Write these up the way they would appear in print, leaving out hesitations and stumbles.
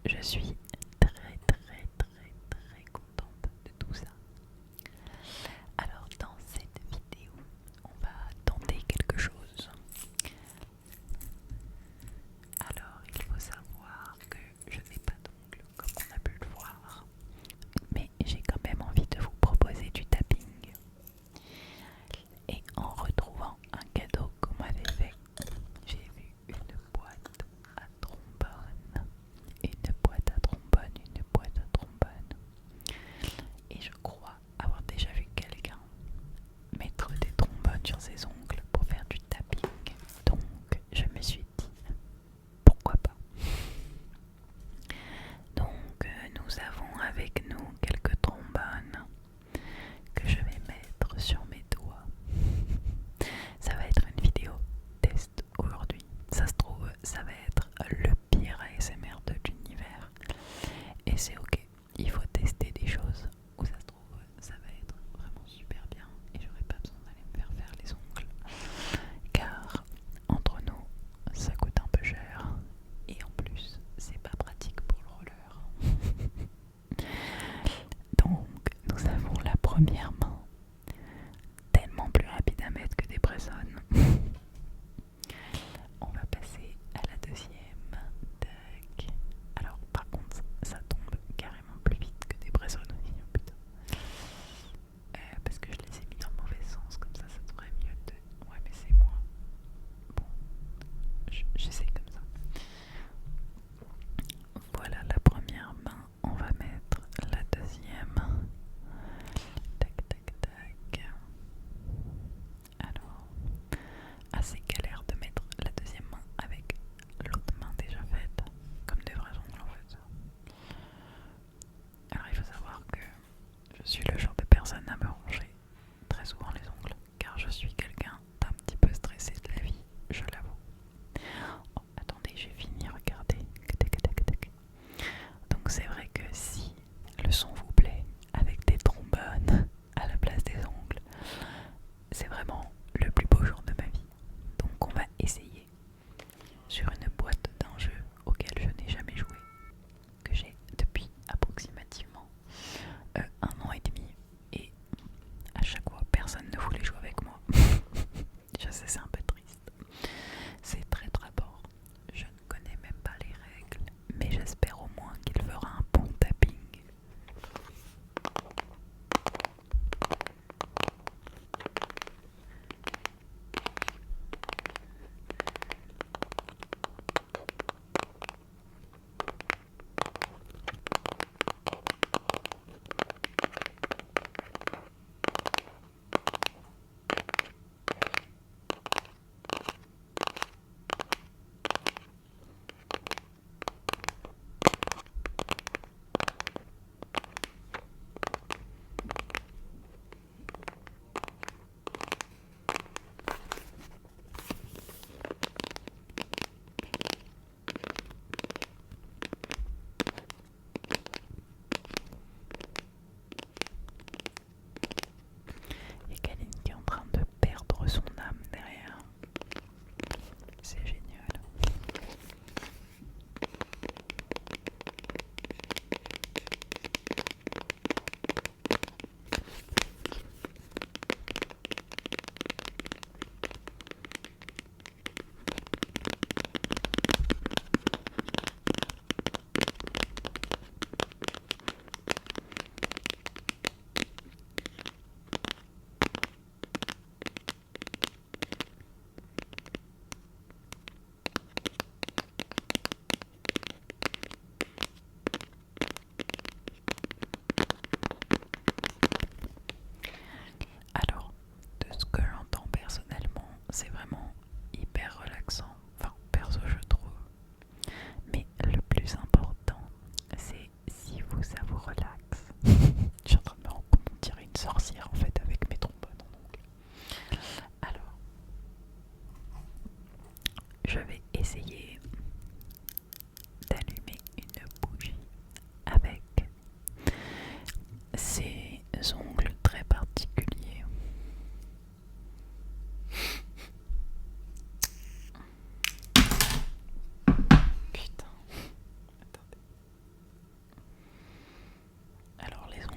je suis très contente de tout ça. Alors dans cette vidéo, on va tenter quelque chose. Alors il faut savoir que je n'ai pas d'ongles comme on a pu le voir, mais j'ai quand même envie de vous proposer du tapping. Et en retrouvant un cadeau qu'on m'avait fait, j'ai vu une boîte à trombone. Une boîte à trombone.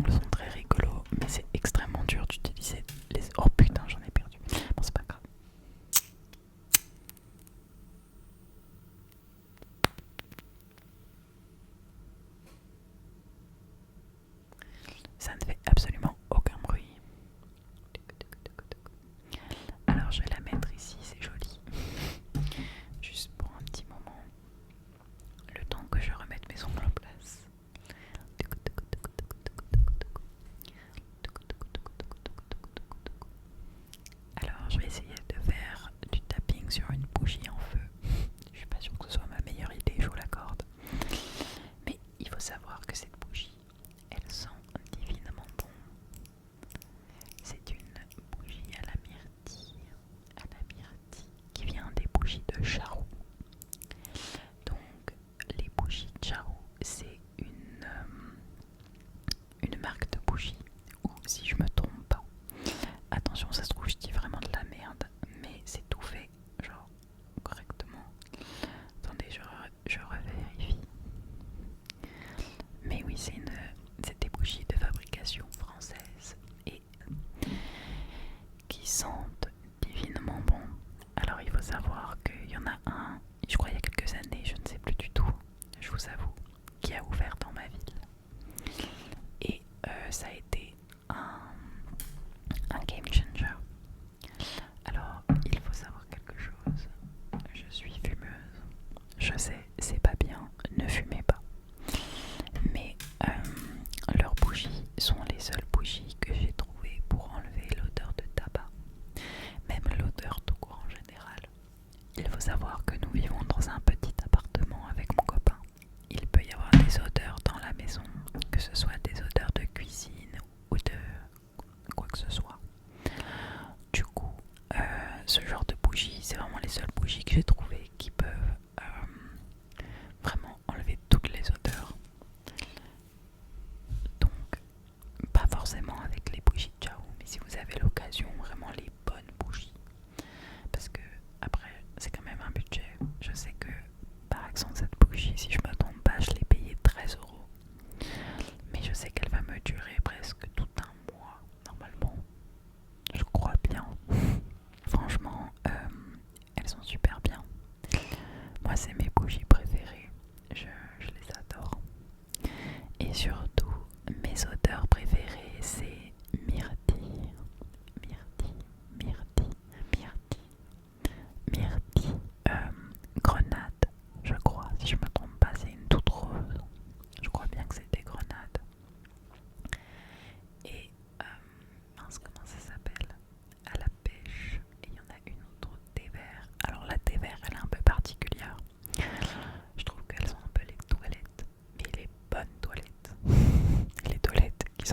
elles sont très rigolos, mais c'est extrêmement dur d'utiliser les... Oh putain, j'en ai perdu. Bon, c'est pas grave. Ça ne fait absolument aucun bruit. Alors je vais la mettre ici, c'est joli. Juste pour un petit moment. Le temps que je remette mes ongles en place. Alors je vais essayer de faire du tapping sur une bougie en feu. Je suis pas sûre que ce soit ma meilleure idée, je vous l'accorde. Mais il faut savoir que cette bougie, elle sent divinement bon. C'est une bougie à la myrtille qui vient des bougies de Charroux. Donc les bougies de Charroux, c'est une marque de bougies, ou si je me trompe pas, attention ça se trouve je dis vraiment de la merde, mais c'est tout fait genre correctement. Attendez, je revérifie. Mais oui, c'est des bougies de fabrication française et qui sentent divinement bon. Alors il faut savoir qu'il y en a un, je crois il y a quelques années, je ne sais plus du tout, je vous avoue, qui a ouvert dans ma ville. Et ça a été un game changer. Alors il faut savoir quelque chose, je suis fumeuse. Je sais, c'est pas bien, ne fumez pas. Mais leurs bougies sont les seules bougies que j'ai trouvées pour enlever l'odeur de tabac. Même l'odeur tout court en général. Il faut savoir que nous vivons dans un petit appartement avec mon copain. Il peut y avoir des odeurs dans la maison, que ce soit des odeurs de cuisine ou de quoi que ce soit. Du coup, ce genre de bougies, c'est vraiment les seules bougies que j'ai trouvées qui peuvent vraiment enlever toutes les odeurs. Donc, pas forcément avec les bougies de Charroux, mais si vous avez l'occasion, vraiment les bonnes bougies. Parce que, après, c'est quand même un budget. Je sais que, par exemple, cette bougie, si je me trompe pas, je l'ai payée 13 €. Mais je sais qu'elle va me durer presque tout un mois, normalement. Je crois bien. Franchement, elles sont super bien. Moi, c'est mes bougies préférées. Je les adore. Et surtout, mes odeurs préférées, c'est myrtille, grenade, je crois. Si je me trompe pas, c'est une toute rose. Je crois bien que c'est des grenades. Et mince, comment ça s'appelle? À la pêche. Et il y en a une autre, thé vert. Alors la thé vert, elle est un peu particulière. Je trouve qu'elles sont un peu les toilettes, mais les bonnes toilettes. Les toilettes qui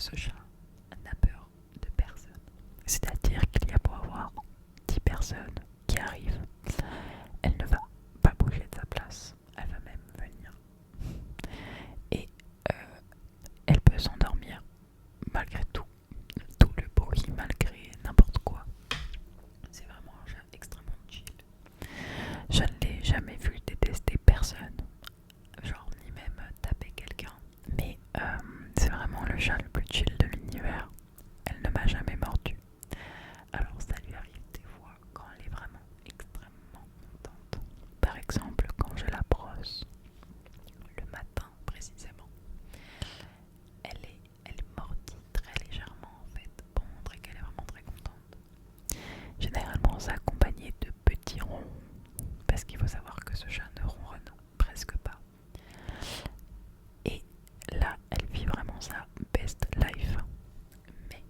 ce chat n'a peur de personne. C'est-à-dire qu'il y a beau avoir 10 personnes qui arrivent, elle ne va pas bouger de sa place. Elle va même venir. Et elle peut s'endormir malgré tout le bruit, malgré n'importe quoi. C'est vraiment un chat extrêmement chill. Je ne l'ai jamais vu détester personne, genre ni même taper quelqu'un. Mais c'est vraiment le chat le plus chill de l'univers. Elle ne m'a jamais mordu. Alors ça lui arrive des fois quand elle est vraiment extrêmement contente. Par exemple quand je la brosse le matin précisément. Elle mordit très légèrement en fait pour montrer qu'elle est vraiment très contente. Généralement c'est accompagné de petits ronds parce qu'il faut savoir que ce chat ne ronronne presque pas. Et là elle vit vraiment sa best life. Mais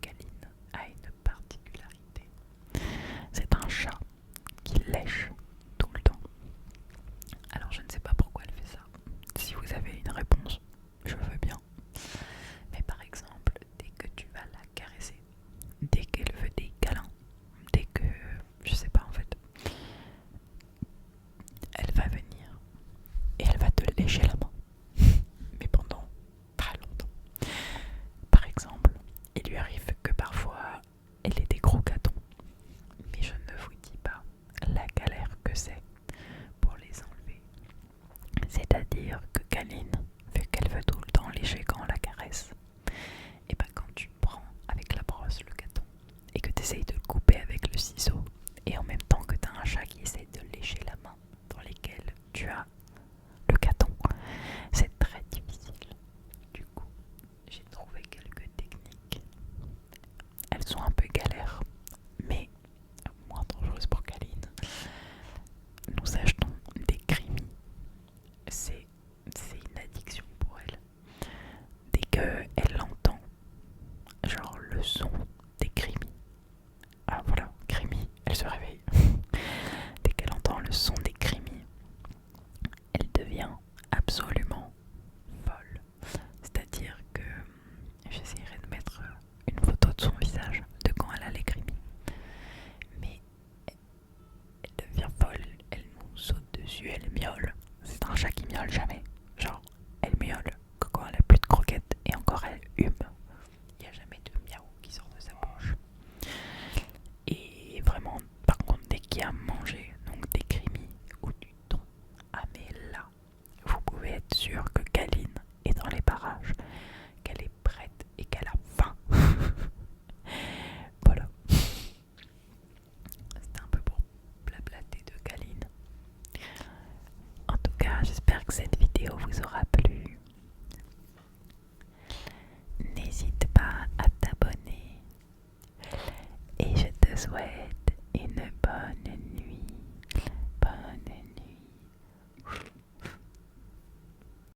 Kaline a une particularité. C'est un chat qui lèche tout le temps. Alors je ne sais pas pourquoi elle fait ça. Si vous avez une réponse, je veux bien. Mais par exemple, dès que tu vas la caresser, dès qu'elle veut des câlins, dès que, je sais pas en fait, elle va venir et elle va te lécher la main. Mais pendant très longtemps. Par exemple, il lui arrive que parfois elle ait des gros gâtons. Mais je ne vous dis pas la galère que c'est pour les enlever. C'est-à-dire que Kaline, vu qu'elle veut tout le temps lécher quand on la caresse, et bah quand tu prends avec la brosse le gâton et que tu essayes de le couper avec le ciseau, et en même temps que tu as un chat qui essaie de lécher la main dans lesquelles tu as le gâton, c'est très difficile. Du coup, j'ai trouvé quelques techniques. Elles sont un peu galères, mais moins dangereuses pour Kaline. Nous achetons des Crimi. C'est une addiction pour elle. Dès qu'elle entend genre le son des Crimi, ah voilà, Crimi, elle se réveille. Dès qu'elle entend le son des Crimi, elle devient absolument folle. C'est-à-dire que j'essaierai de mettre une photo de son visage de quand elle a les Crimi. Mais elle devient folle, elle nous saute dessus, elle miaule. C'est un chat qui miaule jamais. Genre, elle miaule que quand elle a plus de croquettes et encore elle hume. Il n'y a jamais de miaou qui sort de sa bouche. Et vraiment, par contre, dès qu'il y a à manger, donc des Crimi ou du thon, ah mais là, vous pouvez être sûr que Kaline est dans les parages, qu'elle est prête et qu'elle a faim. Voilà. C'était un peu pour blablater de Kaline. En tout cas, j'espère que cette vidéo vous aura